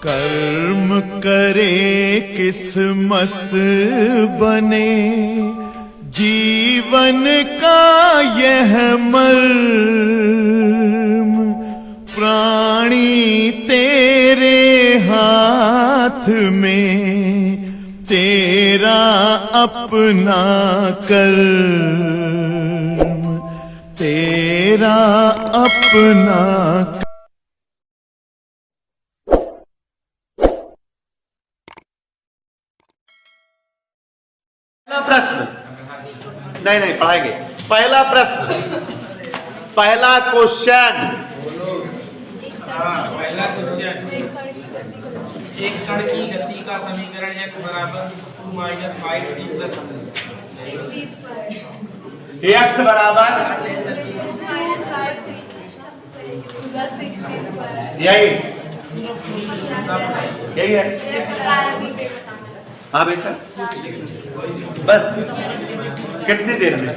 कर्म करे किस्मत बने, जीवन का यह मर्म, प्राणी तेरे हाथ में, तेरा अपना कर्म, तेरा अपना प्रश्न नहीं पढ़ाएंगे। पहला प्रश्न, पहला क्वेश्चन, एक कण की गति का समीकरण x बराबर 2 - 5t x बराबर यही है। हाँ बेटा, बस कितनी देर में?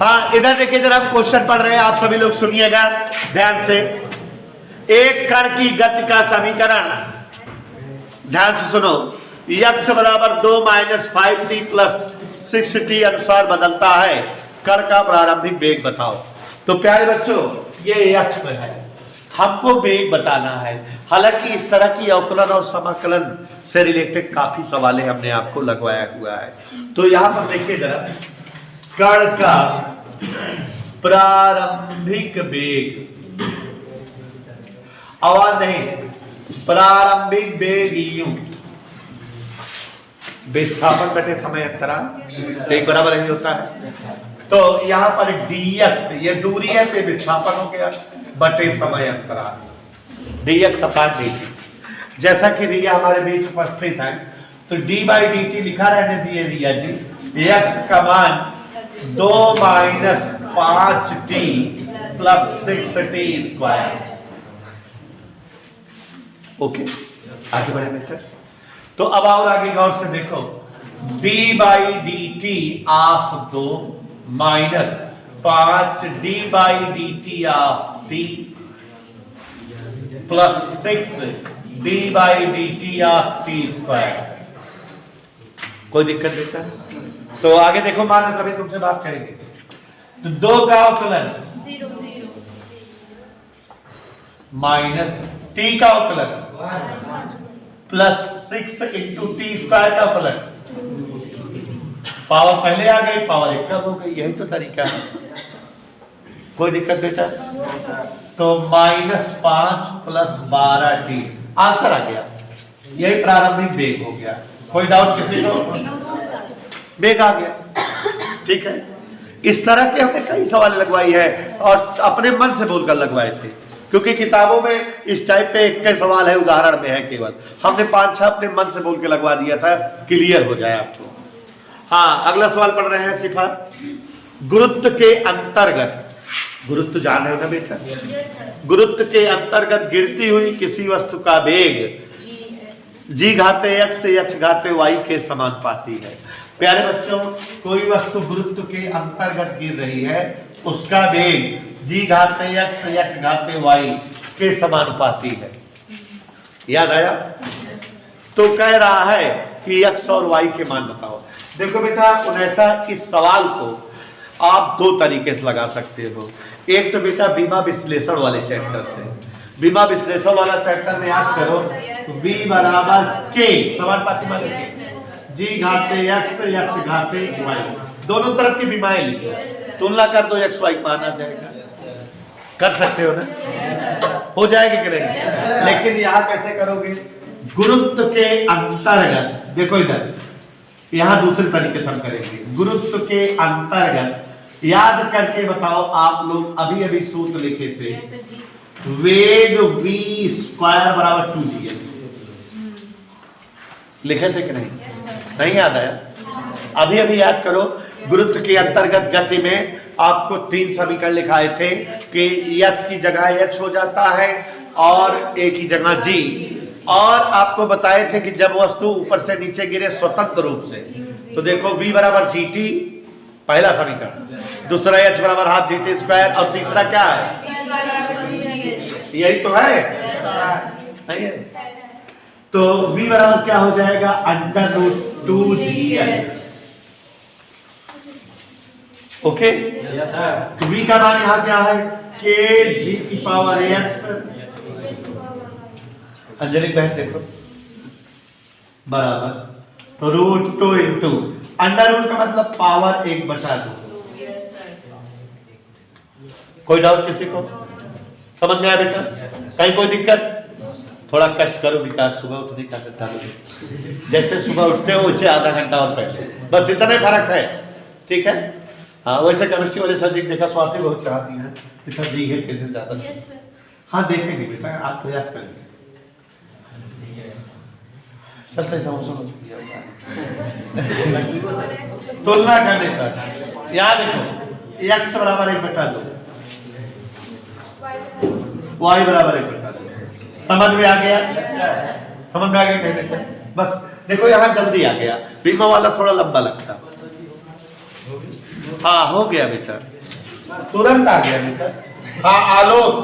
हाँ, इधर देखिए जरा, हम क्वेश्चन पढ़ रहे हैं, आप सभी लोग सुनिएगा ध्यान से। एक कण की गति का समीकरण, ध्यान से सुनो, x बराबर 2 - 5t + 6t अनुसार बदलता है। कण का प्रारंभिक वेग बताओ। तो प्यारे बच्चों, ये x है, हमको वेग बताना है। हालांकि इस तरह की अवकलन और समाकलन से रिलेटेड काफी सवाल हमने आपको लगवाया हुआ है। तो यहां पर देखिए जरा, कण का प्रारंभिक वेग, आवाज नहीं, प्रारंभिक वेग u, विस्थापन बटे समय अंतराल एक बराबर ही होता है। तो यहां पर dx, ये दूरी है, पे विस्थापन हो गया, बटे समय अंतराल dx अपान dt। जैसा कि रिया हमारे बीच उपस्थित है, तो d/dt लिखा रहने दिए रिया जी। x का मान 2 - 5t + 6t²। ओके, आगे बढ़े बेटा। तो अब और आगे गौर से देखो, d/dt of 2 minus 5d/dt of t plus 6d/dt of t²। कोई दिक्कत बेटा? तो आगे देखो, माना सभी तुमसे बात करेंगे। तो 2 का अवकलन 0 माइनस t का अवकलन प्लस 6 × t² का अवकलन, पावर पहले आ गई, पावर एक कम हो गई, यही तो तरीका है। कोई दिक्कत बेटा? तो -5 + 12t आंसर आ गया। यही प्रारंभिक वेग हो गया। कोई डाउट किसी को? वेग आ गया, ठीक है। इस तरह के हमने कई सवाल लगवाई है और अपने मन से बोलकर लगवाए थे, क्योंकि किताबों में इस टाइप पे एक सवाल है, उदाहरण में है केवल। हमने 5-6 अपने मन से बोल के लगवा दिया था, क्लियर हो जाए आपको। हाँ, अगला सवाल पढ़ रहे हैं सिफा। गुरुत्व के अंतर्गत, गुरुत्व जान रहे हो ना बेटा? गुरुत्व के अंतर्गत गिरती हुई किसी वस्तु का वेग g⁻x से h⁻y के समानुपाती है। प्यारे बच्चों, कोई वस्तु गुरुत्व के अंतर्गत गिर रही है, उसका वेग g⁻x से h⁻y के समानुपाती है। याद आया? तो कह रहा है कि x और y के मान बताओ। देखो बेटा, उन्हें इस सवाल को आप 2 तरीके से लगा सकते हो। एक तो बेटा बीमा विश्लेषण वाले चैप्टर से, बीमा विश्लेषण वाला चैप्टर में याद करो, v बराबर k समानुपाती माने g⁻x से h⁻y, दोनों तरफ की बीमाएं लिखो, तुलना कर दो, x y मान आ जाएगा। कर सकते हो ना? हो जाएगा कि नहीं? लेकिन यहां कैसे करोगे? गुरुत्व के अंतर्गत, देखो इधर, यहां दूसरे तरीके से हम करेंगे। गुरुत्व के अंतर्गत याद करके बताओ, आप लोग अभी अभी सूत्र लिखे थे, वेग v² बराबर 2gl, लिखे थे कि नहीं? नहीं याद आया? अभी अभी याद करो। गुरुत्व के अंतर्गत गति में आपको 3 समीकरण लिखाए थे कि s की जगह h हो जाता है और a की जगह g, और आपको बताए थे कि जब वस्तु ऊपर से नीचे गिरे स्वतंत्र रूप से, तो देखो v बराबर gt, पहला समीकरण, दूसरा h बराबर ½ gt² और तीसरा क्या है यही तो है, नहीं है? तो v बराबर क्या हो जाएगा, √2dx। ओके, तो v का मान यहाँ क्या है, kg⁴x। अंजलि बहन देखो, बराबर √2 इंटू √ का मतलब पावर 1/2। कोई डाउट किसी को, समझ में आया बेटा? कहीं कोई दिक्कत? थोड़ा कष्ट करो विकास, सुबह उठने का करता है, जैसे सुबह उठते हो उसे आधा घंटा और पहले, बस इतना ही फर्क है, ठीक है? हाँ, वैसे केमिस्ट्री वाले सर जी देखा स्वाति बहुत चाहती है कि सर जी है किस दिन ज्यादा। हाँ देखेंगे बेटा, आप प्रयास करेंगे, चलते तुलना करने का। याद देखो, x बराबर 1/2, y बराबर 1/2। समझ में आ गया? समझ में आ गया? नहीं बेटा, बस देखो यहाँ जल्दी आ गया, बीमा वाला थोड़ा लंबा लगता। हाँ हो गया बेटा, तुरंत आ गया बेटा। हाँ आलोक,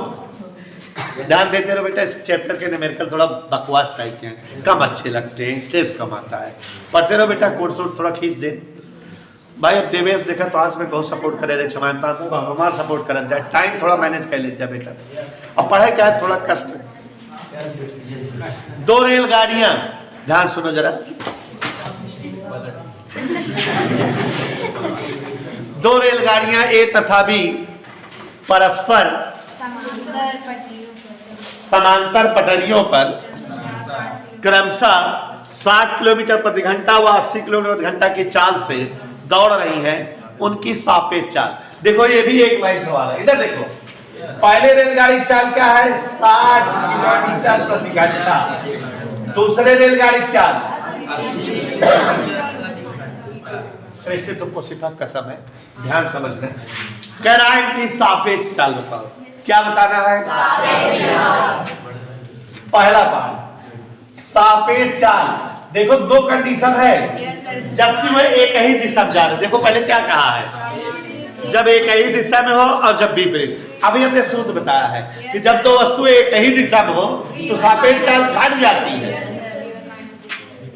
ध्यान देते रहो बेटा, इस चैप्टर के न्यूमेरिकल थोड़ा बकवास टाइप के हैं, कम अच्छे लगते हैं, इंटरेस्ट कम आता है। पढ़ते रहो बेटा, कोर्स थोड़ा खींच दे भाई। अब देवेश देखा तो आज में बहुत सपोर्ट करे रहे, क्षमाता हमारा सपोर्ट कर जाए, टाइम थोड़ा मैनेज कर लीजिए बेटा। अब पढ़ाई क्या है, थोड़ा कष्ट। 2 रेलगाड़ियां, ध्यान सुनो जरा, 2 रेलगाड़ियां ए तथा बी परस्पर समांतर पटरियों पर क्रमशः 60 किलोमीटर प्रति घंटा व 80 किलोमीटर प्रति घंटा की चाल से दौड़ रही हैं, उनकी सापेक्ष चाल। देखो ये भी एक लाइन सवाल है, इधर देखो, पहले रेलगाड़ी चाल क्या है, 60 किलोमीटर प्रति घंटा, दूसरे रेलगाड़ी चाल, श्रेष्ठ तुमको सिखा कसम है, ध्यान समझना। कह रहा है कि सापेक्ष चाल बताओ, क्या बताना है, पहला पार्ट सापेक्ष चाल। देखो 2 कंडीशन है, जबकि वह एक ही दिशा में जा रहे। देखो पहले क्या कहा है, जब एक ही दिशा में हो और जब विपरीत। अभी हमने सूत्र बताया है कि जब 2 वस्तुएं एक ही दिशा में हो तो सापेक्ष चाल घट जाती है।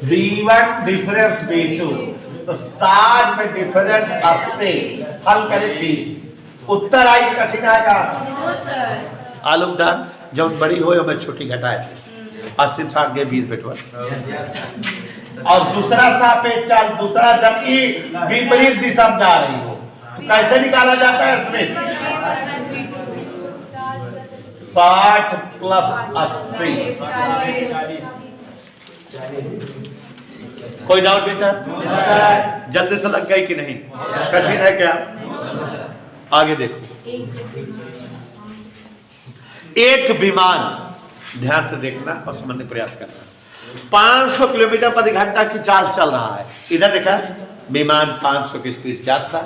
v1 डिफरेंस v2, तो 60 में डिफरेंस 80, हल करें 30, उत्तर आई कठिन आएगा। आलूदान जब बड़ी हो मैं छोटी घटाए थे, 80 60 के 20 बेटवा। और दूसरा सापेक्ष चाल, दूसरा जबकि विपरीत दिशा में जा रही हो, तो कैसे निकाला जाता है इसमें, 60 प्लस 80। कोई डाउट बेटा? जल्दी से लग गई कि नहीं, कठिन है क्या? आगे देखो, एक विमान, ध्यान से देखना और समझने का प्रयास करना, 500 किलोमीटर प्रति घंटा की चाल चल रहा है। इधर देखा, विमान 500 की स्पीड जाता,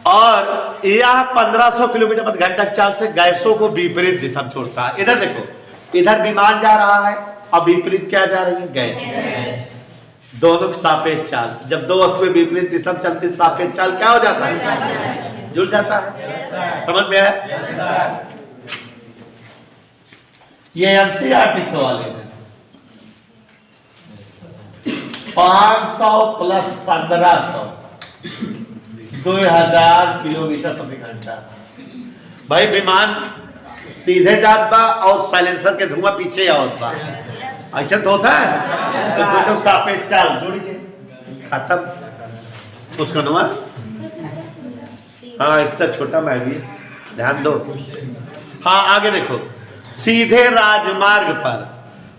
और यह 1500 किलोमीटर प्रति घंटा चाल से गैसों को विपरीत दिशा में छोड़ता है। इधर देखो, इधर विमान जा रहा है और विपरीत क्या जा रही है, गैस। दोनों की सापेक्ष चाल, जब 2 वस्तुएं विपरीत दिशा में चलती, सापेक्ष चाल क्या हो जाता है, जुड़ जाता है। समझ में आया? ये एनसीईआरटी सवाल है। 500 प्लस 1500, 2000 किलोमीटर प्रति घंटा। भाई विमान सीधे जाता और साइलेंसर के धुआं पीछे होता, ऐसा तो होता है। तो सापेक्ष चाल जुड़ गए, खत्म उसका नुआ। हाँ इतना छोटा मैं भी, ध्यान दो। हाँ आगे देखो, सीधे राजमार्ग पर,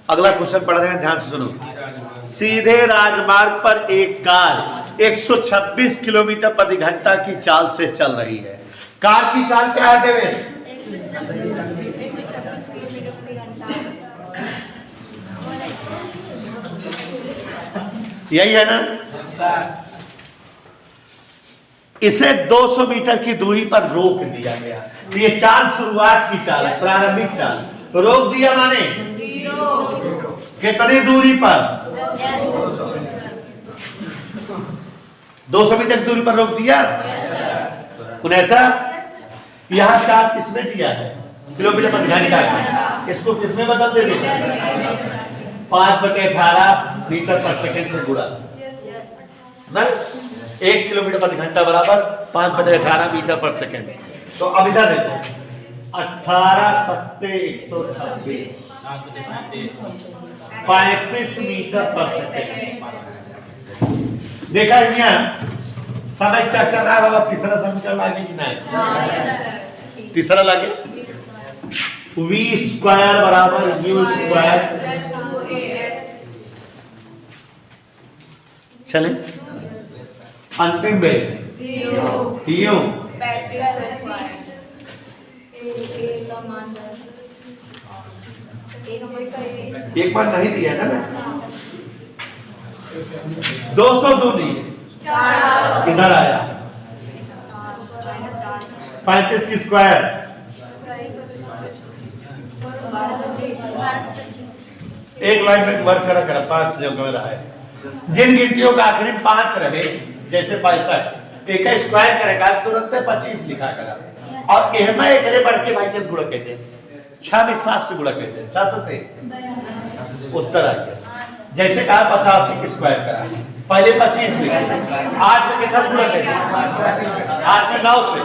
अगला क्वेश्चन पढ़ रहे हैं, ध्यान से सुनो। सीधे राजमार्ग पर एक कार 126 किलोमीटर प्रति घंटा की चाल से चल रही है। कार की चाल क्या है देवेश? यही है ना? इसे 200 मीटर की दूरी पर रोक दिया गया। ये चाल शुरुआत की चाल है, प्रारंभिक चाल। रोक दिया माने कितनी दूरी पर? 200 मीटर की दूरी पर रोक दिया। कौन ऐसा? यहाँ चार्ज किसमें दिया है? किलोमीटर प्रति घंटा में। इसको किसमें बदल देंगे? 5/18 मीटर पर सेकंड से गुणा ना। 1 किलोमीटर प्रति घंटा बराबर 5/18 मीटर पर सेकंड। तो अब इधर देखो 18 7 126 35 मीटर पर सेकंड। देखा यहाँ समय क्या चल रहा है? तीसरा समीकरण लागे कि नहीं? तीसरा लागे v स्क्वायर बराबर u स्क्वायर। चले अंतिम में यू एक बार नहीं दिया ना मैं 200 दूनी किधर आया? 35 की स्क्वायर एक लाइन में वर्क करा 5 जगह में रहा है। जिन गिनतियों का आखिरी 5 रहे जैसे 65 एक स्क्वायर करेगा तुरंत 25 लिखा करा और एहमा एक बढ़ के भाई के गुणा कहते हैं 6 में 7 से गुणा कहते हैं 4 से उत्तर आ गया। जैसे कहा 85 की स्क्वायर करा पहले 25 लिखा 8 में कितना गुणा कहते हैं 8 में 9 से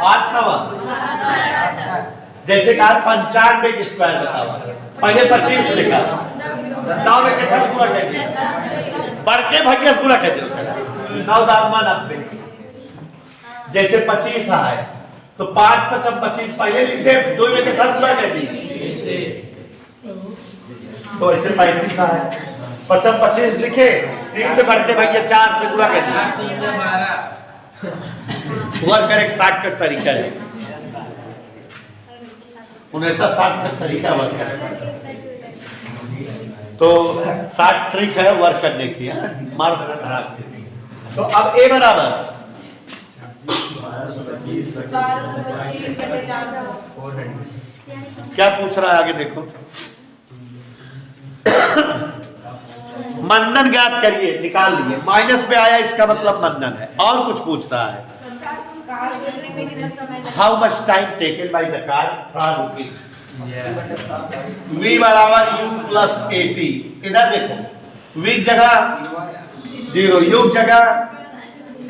8 9 जैसे कहा 95 की स्क्वायर बताओ पहले 25 लिखा 9 में कितना गुणा कहते हैं बढ़ के भैया गुणा कहते हैं 9 दामा 90 जैसे 25 है तो 5 5 25 पहले लिख दे 2 में कितना गुणा कहते तो ऐसे 35 है 5 25 लिखे 3 पे बढ़ के भैया 4 से गुणा कहते वर्क कर एक 60 का तरीका है 1960 का तरीका वर्क करेगा तो 60 ट्रिक है वर्क करने की मार धड़ाक से। तो अब ए बराबर क्या पूछ रहा है आगे देखो मंदन ज्ञात करिए निकाल लिए माइनस पे आया इसका मतलब मंदन है और कुछ पूछ रहा है how much time taken by the car for रुकिंग v बराबर u प्लस 80 इधर देखो v जगह 0 u जगह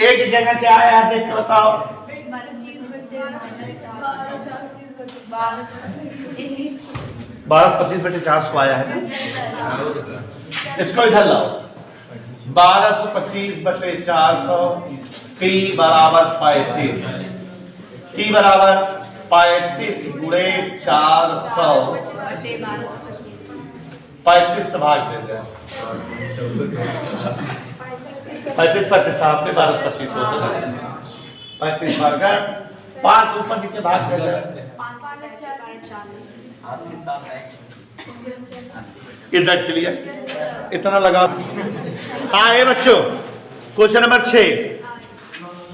एक जगह क्या आया देख के बताओ 1225/400 आया है इसको इधर लाओ 1225/400 t बराबर 35 t बराबर 35 गुणे 400 35 से भाग देते हैं 35 25 साहब में 1225 होता है 35 भाग 5 ऊपर नीचे भाग देते हैं इधर क्लियर इतना लगा। हाँ ये बच्चों क्वेश्चन नंबर 6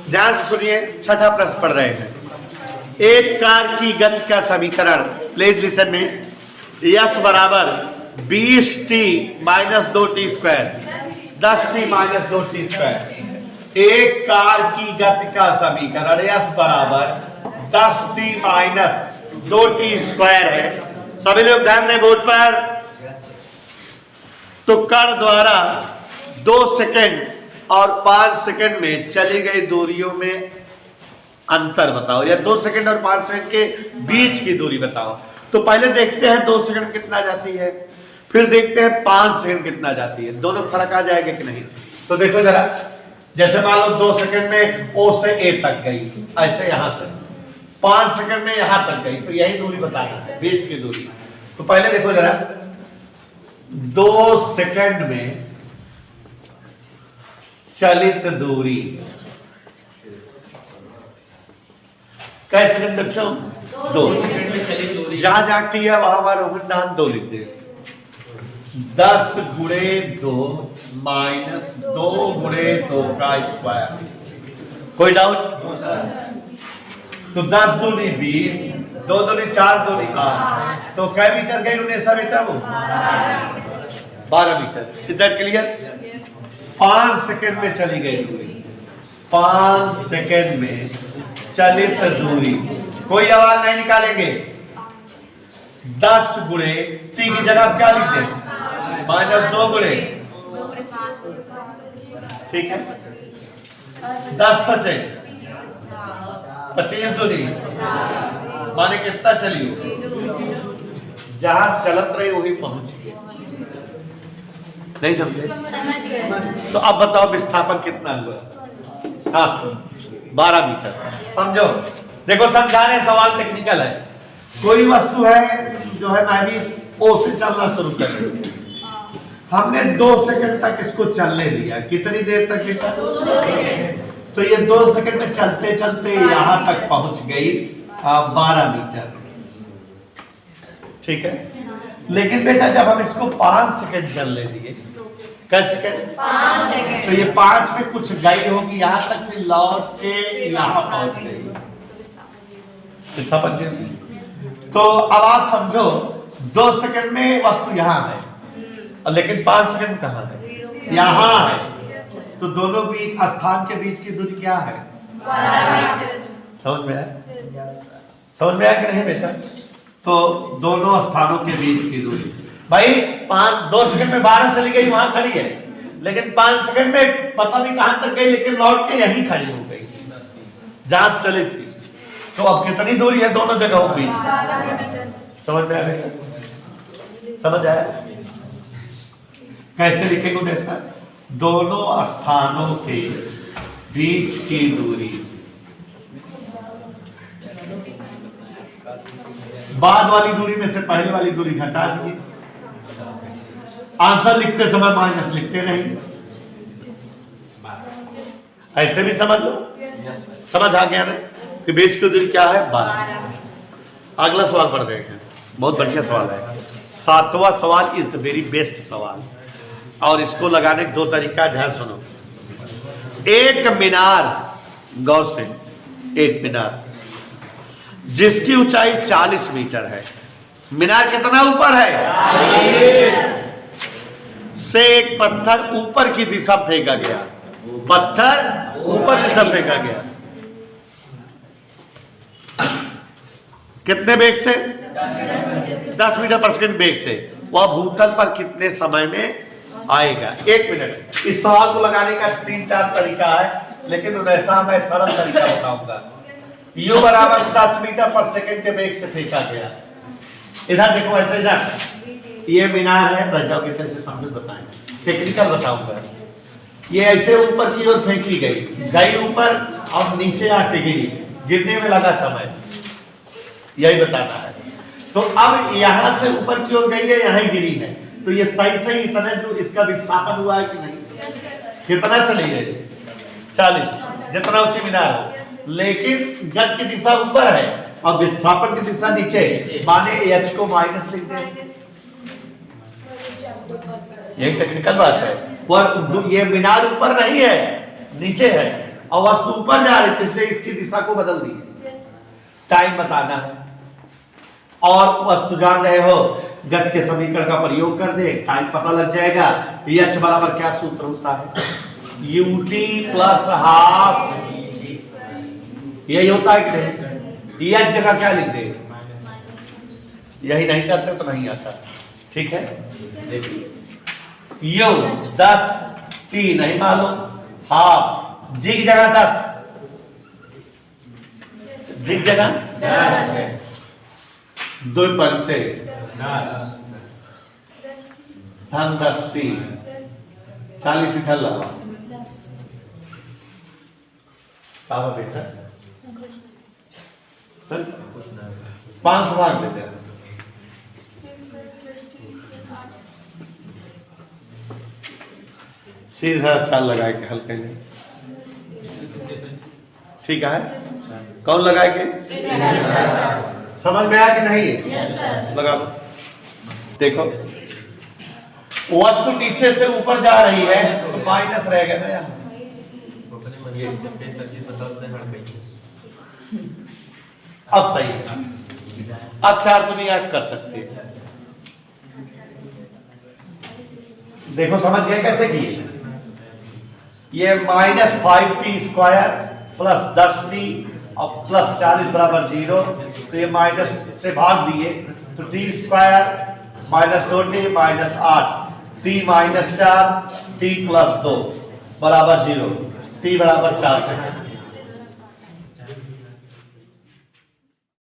ध्यान से सुनिए छठा प्रश्न पढ़ रहे हैं। एक कार की गति का समीकरण प्लीज लिसन में यस बराबर 20t minus 2t square 10t minus 2t square. एक कार की गति का समीकरण यस बराबर 10t माइनस 2t स्क्वायर है। सभी लोग ध्यान दें बोर्ड पर। तो कण द्वारा 2 सेकंड और 5 सेकंड में चली गई दूरियों में अंतर बताओ या 2 सेकंड और 5 सेकंड के बीच की दूरी बताओ। तो पहले देखते हैं 2 सेकंड कितना जाती है फिर देखते हैं 5 सेकंड कितना जाती है दोनों फर्क आ जाएगा कि नहीं। तो देखो जरा जैसे मान लो 2 सेकंड में O से A तक गई ऐसे यहां तक 5 सेकंड में यहां तक गई तो यही दूरी बताना है बीच की दूरी। तो पहले देखो जरा 2 सेकंड में चलित दूरी कैसे सेकंड बच्चों 2 सेकंड में चली दूरी जहां जाती है वहां रोहन नाम 2 लिख दे 10 गुणे 2 माइनस 2 गुणे 2 का स्क्वायर। कोई डाउट? तो 10 दूनी 20 2 दूनी 4 दूनी 8 तो कै मीटर गई उन्हें सब बेटा वो 12 मीटर। इधर क्लियर। 5 सेकंड में चली गई दूरी 5 सेकंड में चलित दूरी। कोई आवाज नहीं निकालेंगे। 10 गुणे टी की जगह आप क्या लिखते हैं? -2 गुणे, ठीक है। 10 बचे, 25 दूरी माने कितना चली? जहां चलत रही वही पहुंच गए। नहीं समझे? तो अब बताओ विस्थापन कितना हुआ? हाँ 12 मीटर। समझो, देखो समझाने सवाल टेक्निकल है। कोई वस्तु है जो है मैं भी ओ से चलना शुरू कर दी, हमने 2 सेकंड तक इसको चलने दिया। कितनी देर तक? 2 सेकंड। तो ये 2 सेकंड में चलते चलते यहां तक पहुंच गई 12 मीटर, ठीक है। लेकिन बेटा जब हम इसको 5 सेकंड चलने दिए, कैसे सेकंड? 5 सेकंड। तो ये 5 में कुछ गई होगी यहां तक, फिर लौट के यहां पहुंच गई। तो अब आप समझो 2 सेकंड में वस्तु यहां है, लेकिन 5 सेकंड कहां है? यहां है। तो दोनों बीच स्थान के बीच की दूरी क्या है? 12 मीटर। समझ में आया? समझ में आया कि नहीं बेटा? तो दोनों स्थानों के बीच की दूरी भाई 2 सेकंड में 12 चली गई, वहां खड़ी है, लेकिन 5 सेकंड में पता नहीं कहां तक गई, लेकिन लौट के यहीं खड़ी हो गई जहां चली थी। तो अब कितनी दूरी है दोनों जगहों के बीच? 12 मीटर। समझ में आया? समझ आया? कैसे लिखेंगे जैसा? दोनों स्थानों के बीच की दूरी, बाद वाली दूरी में से पहले वाली दूरी घटा दिए। आंसर लिखते समय माइनस लिखते नहीं, ऐसे भी समझ लो। समझ आ गया ना कि बीच की दूरी क्या है? 12। अगला सवाल पढ़ रहे हैं, बहुत बढ़िया सवाल है। 7वां सवाल इज द वेरी बेस्ट सवाल, और इसको लगाने के 2 तरीका, ध्यान सुनो। एक मीनार, गौर से, एक मीनार जिसकी ऊंचाई 40 मीटर है। मीनार कितना ऊपर है? से एक पत्थर ऊपर की दिशा फेंका गया। पत्थर ऊपर की दिशा फेंका गया कितने वेग से? 10 मीटर पर सेकंड वेग से। वह भूतल पर कितने समय में आएगा? 1 मिनट। इस सवाल को लगाने का 3-4 तरीका है, लेकिन वैसा मैं सरल तरीका बताऊंगा। U बराबर 10 मीटर पर सेकंड के वेग से फेंका गया। इधर देखो, ऐसे जा, ये मीनार है, बचाओ के तरह से समझ बताएंगे, टेक्निकल बताऊंगा। ये ऐसे ऊपर की ओर फेंकी गई ऊपर और नीचे आके गिरी, गिरने में लगा समय, यही बताना है। तो अब यहां से ऊपर की ओर गई है, यहां गिरी है, तो ये सही इतने जो इसका विस्थापन हुआ है कि नहीं? कितना चली गई? 40, जितना ऊंची मीनार हो, लेकिन गति की दिशा ऊपर है और विस्थापन की दिशा नीचे, माने h को माइनस लिख दे। यही टेक्निकल बात है। और ये मीनार ऊपर नहीं है, नीचे है, और वस्तु ऊपर जा रही थी, इसलिए इसकी दिशा को बदल दी। टाइम बताना है, और वस्तु जान रहे हो, गति के समीकरण का प्रयोग कर दे, टाइम पता लग जाएगा। h बराबर क्या सूत्र होता है? ut प्लस हाफ, यही होता है कि यह जगह क्या लिख दे? यही नहीं करते तो नहीं आता, ठीक है। देखिए यू 10 t नहीं मालूम, हाफ जी की जगह 10, जी की जगह 2 पंचे 10, धन 10 t 40 इधर लगा बेटा 5 भाग देते हैं। सीधा साल लगाए के हल्के में, ठीक है। कौन लगाए के? समझ में आया कि नहीं? लगा लो। देखो वस्तु नीचे से ऊपर जा रही है तो माइनस रहेगा ना यहाँ। अब सही है, अब 4 दूनी 8 कर सकते हैं। देखो समझ गए कैसे किए? ये -5t² प्लस 10t और प्लस 40 बराबर 0, तो ये माइनस से भाग दिए तो T square minus 2t minus 8 T minus 4 T plus 2 बराबर 0, टी बराबर 4 सेकंड।